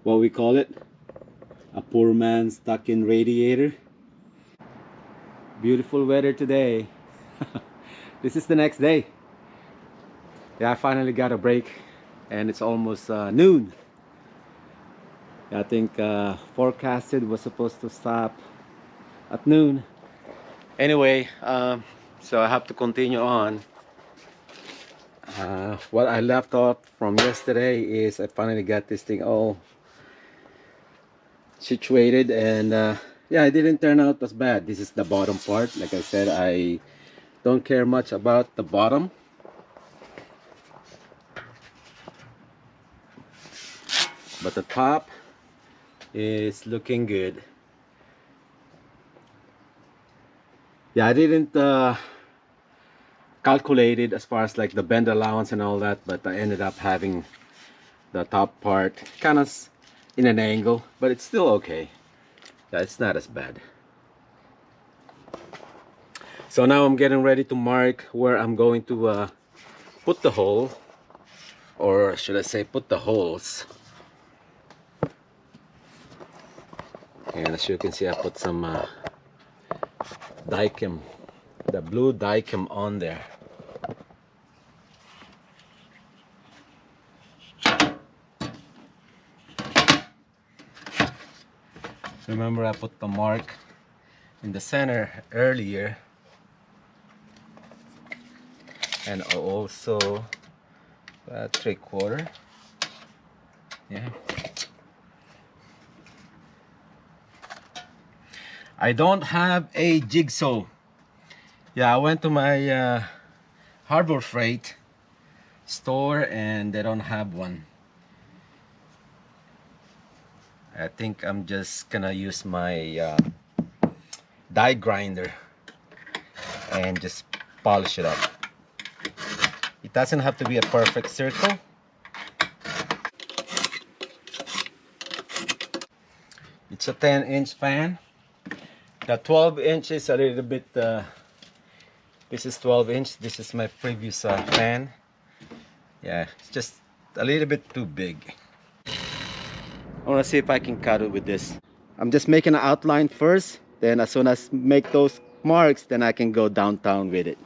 what we call it, a poor man stuck in radiator. Beautiful weather today. This is the next day. Yeah, I finally got a break and it's almost noon. I think forecasted was supposed to stop at noon. Anyway, so I have to continue on. What I left off from yesterday is I finally got this thing all situated, and yeah, it didn't turn out as bad. This is the bottom part. Like I said, I don't care much about the bottom, but the top is looking good. Yeah, I didn't calculate it as far as like the bend allowance and all that, but I ended up having the top part kind of in an angle, but it's still okay. Yeah, it's not as bad. So now I'm getting ready to mark where I'm going to put the hole, or should I say put the holes. And as you can see, I put some Dicam, the blue Dicam on there. Remember, I put the mark in the center earlier, and also 3/4. Yeah, I don't have a jigsaw. Yeah, I went to my Harbor Freight store and they don't have one. I think I'm just gonna use my die grinder and just polish it up. It doesn't have to be a perfect circle. It's a 10-inch fan. The 12-inch is a little bit this is 12-inch. This is my previous fan. Yeah, it's just a little bit too big. I want to see if I can cut it with this. I'm just making an outline first, then as soon as make those marks, then I can go downtown with it.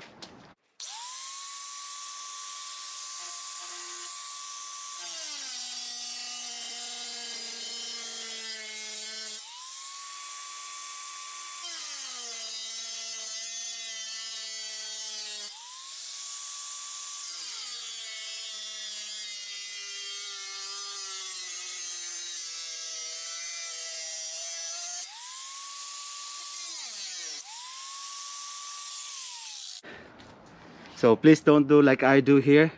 So please don't do like I do here.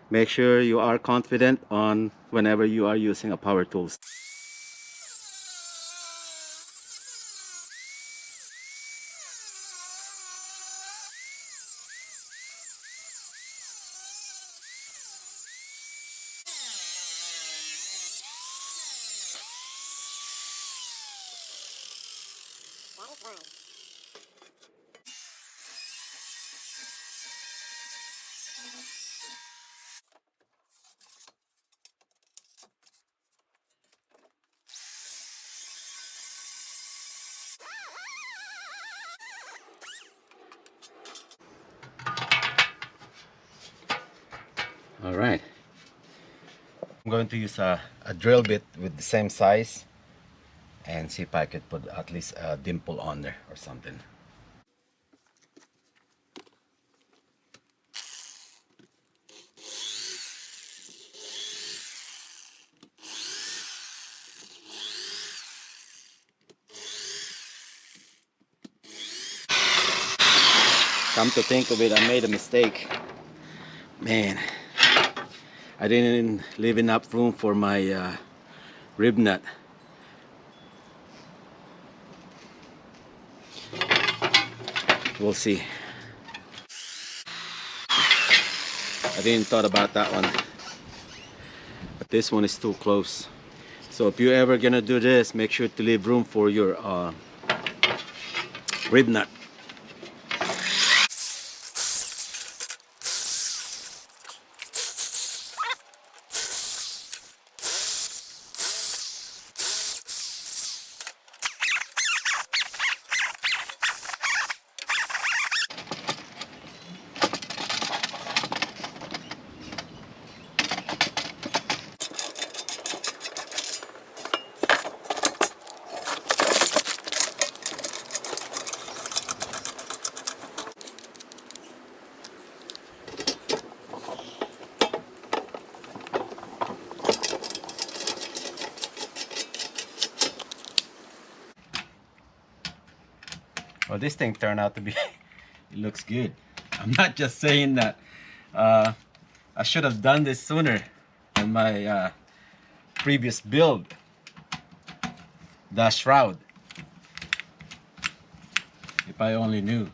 Make sure you are confident on whenever you are using a power tools. All right. I'm going to use a drill bit with the same size and see if I could put at least a dimple on there or something. Come to think of it, I made a mistake. Man, I didn't leave enough room for my rib nut. We'll see. I didn't thought about that one, but this one is too close. So if you're ever gonna do this, make sure to leave room for your rib nut. Well, this thing turned out to be it looks good. I'm not just saying that. I should have done this sooner than my previous build, the shroud. If I only knew.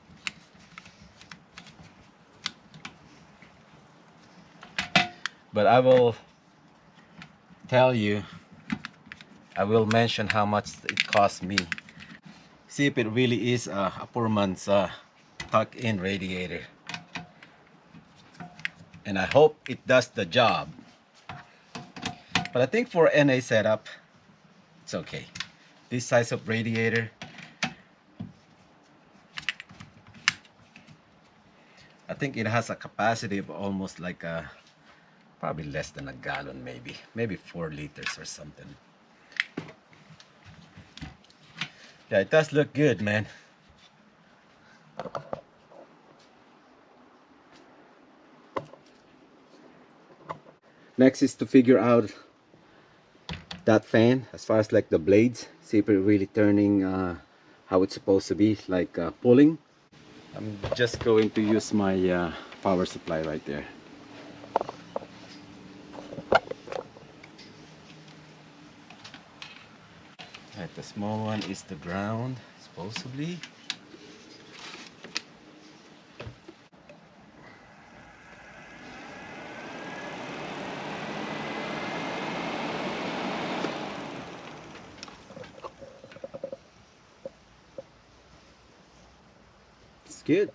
But I will tell you, I will mention how much it cost me. See if it really is a Poorman's tuck-in radiator. And I hope it does the job. But I think for NA setup, it's okay. This size of radiator, I think it has a capacity of almost like probably less than a gallon, maybe 4 liters or something. Yeah, it does look good, man. Next is to figure out that fan as far as like the blades, see if it's really turning how it's supposed to be, like pulling. I'm just going to use my power supply right there. Right, the small one is the ground, supposedly. It's good.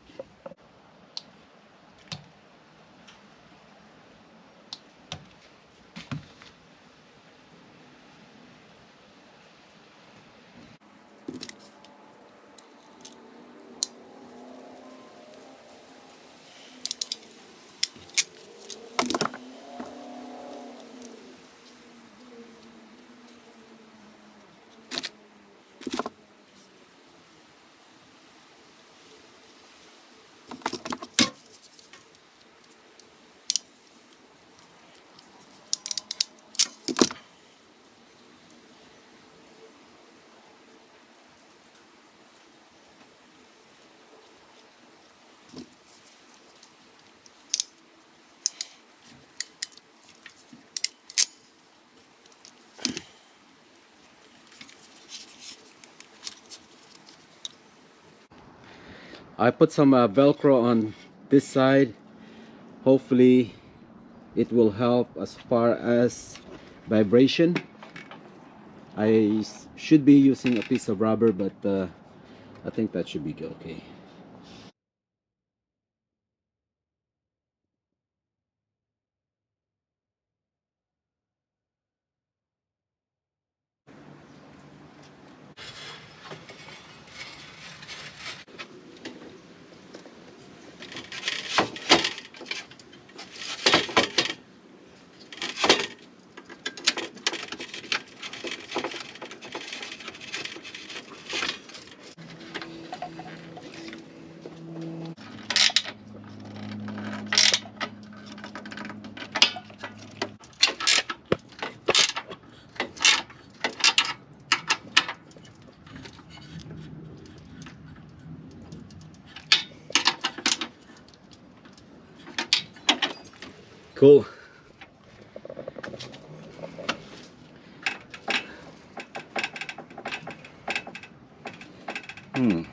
I put some Velcro on this side. Hopefully it will help as far as vibration. I should be using a piece of rubber, but I think that should be okay. Cool. I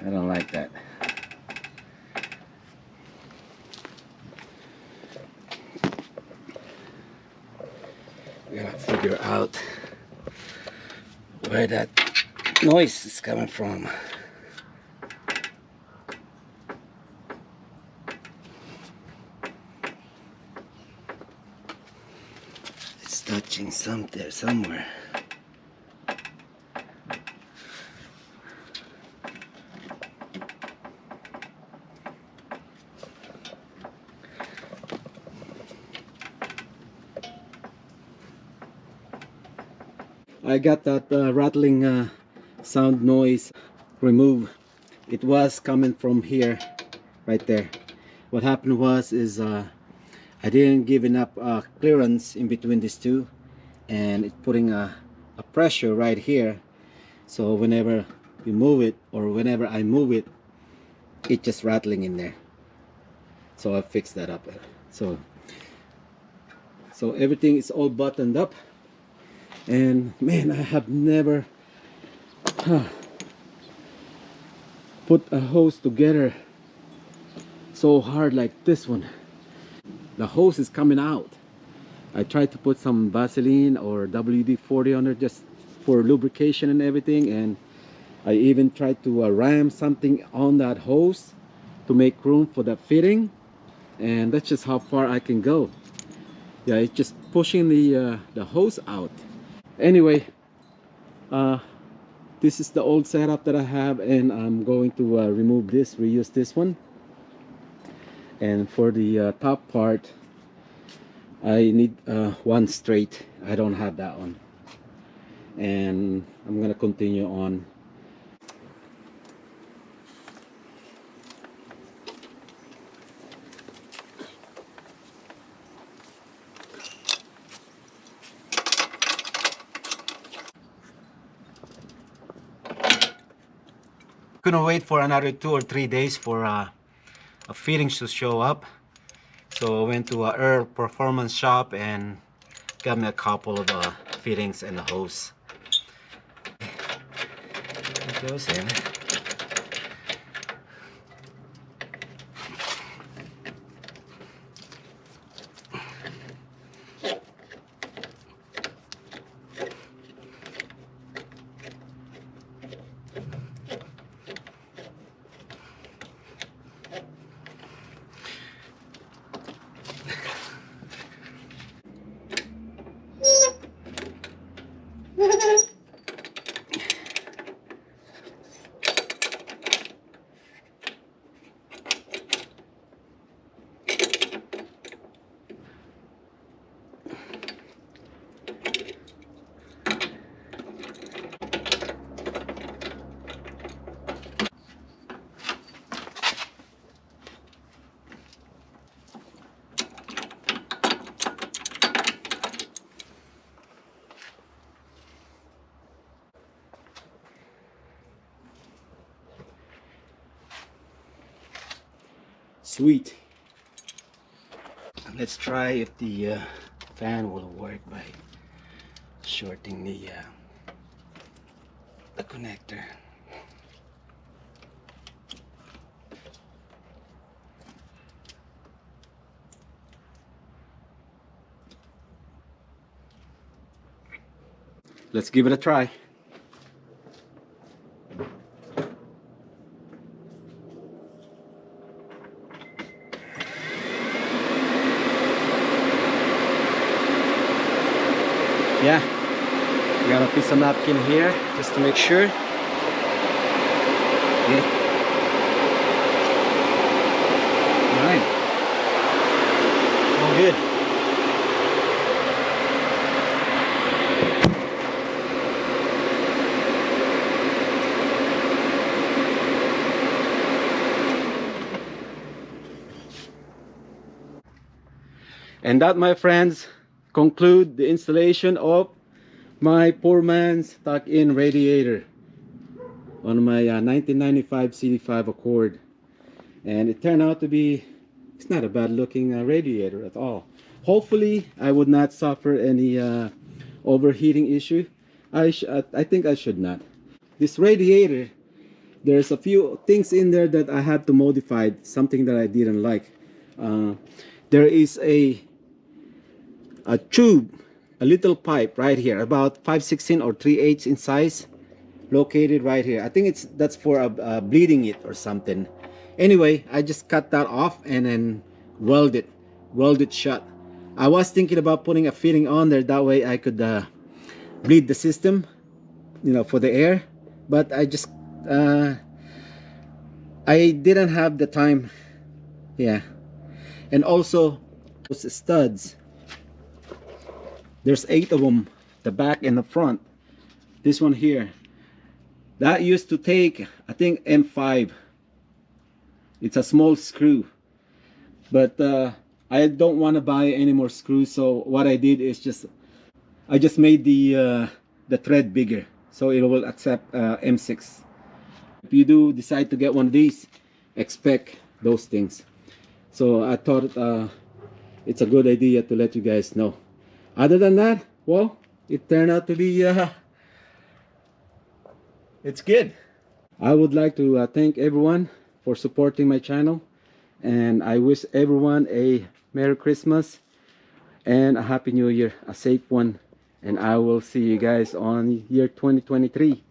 don't like that. We gotta figure out where that noise is coming from. It's touching something somewhere. I got that rattling sound noise removed. It was coming from here, right there. What happened was I didn't give enough clearance in between these two, and it's putting a pressure right here. So whenever you move it, or whenever I move it, it's just rattling in there. So I fixed that up. So everything is all buttoned up, and man, I have never put a hose together so hard like this one. The hose is coming out. I tried to put some Vaseline or WD-40 on it just for lubrication and everything, and I even tried to ram something on that hose to make room for the fitting, and that's just how far I can go. Yeah, it's just pushing the hose out. Anyway, this is the old setup that I have, and I'm going to remove this, reuse this one. And for the top part, I need one straight. I don't have that one, and I'm gonna continue on. Couldn't wait for another 2 or 3 days for a fittings to show up, so I went to a Air Performance shop and got me a couple of fittings and a hose. It goes in. Sweet. Let's try if the fan will work by shorting the connector. Let's give it a try. Yeah, we got a piece of napkin here just to make sure. Yeah. All right. All good. And that, my friends, conclude the installation of my Poorman's tuck-in radiator on my 1995 CD5 Accord. And it turned out to be, it's not a bad looking radiator at all. Hopefully I would not suffer any overheating issue. I think I should not. This radiator, there's a few things in there that I had to modify, something that I didn't like. There is a tube, a little pipe right here, about 5/16 or 3/8 in size, located right here. I think that's for bleeding it or something. Anyway, I just cut that off and then weld it shut. I was thinking about putting a fitting on there, that way I could bleed the system, you know, for the air, but I just I didn't have the time. Yeah. And also those studs, there's 8 of them, the back and the front. This one here, that used to take, I think, M5. It's a small screw, but I don't want to buy any more screws, so what I did is I just made the thread bigger so it will accept M6. if you do decide to get one of these, expect those things. So I thought it's a good idea to let you guys know. Other than that, well, it turned out to be it's good. I would like to thank everyone for supporting my channel, and I wish everyone a Merry Christmas and a Happy New Year, a safe one, and I will see you guys on year 2023.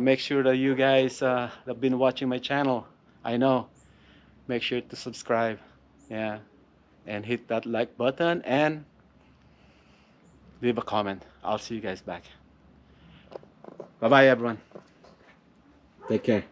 Make sure that you guys have been watching my channel, I know, make sure to subscribe, yeah, and hit that like button and leave a comment. I'll see you guys back. Bye bye everyone, take care.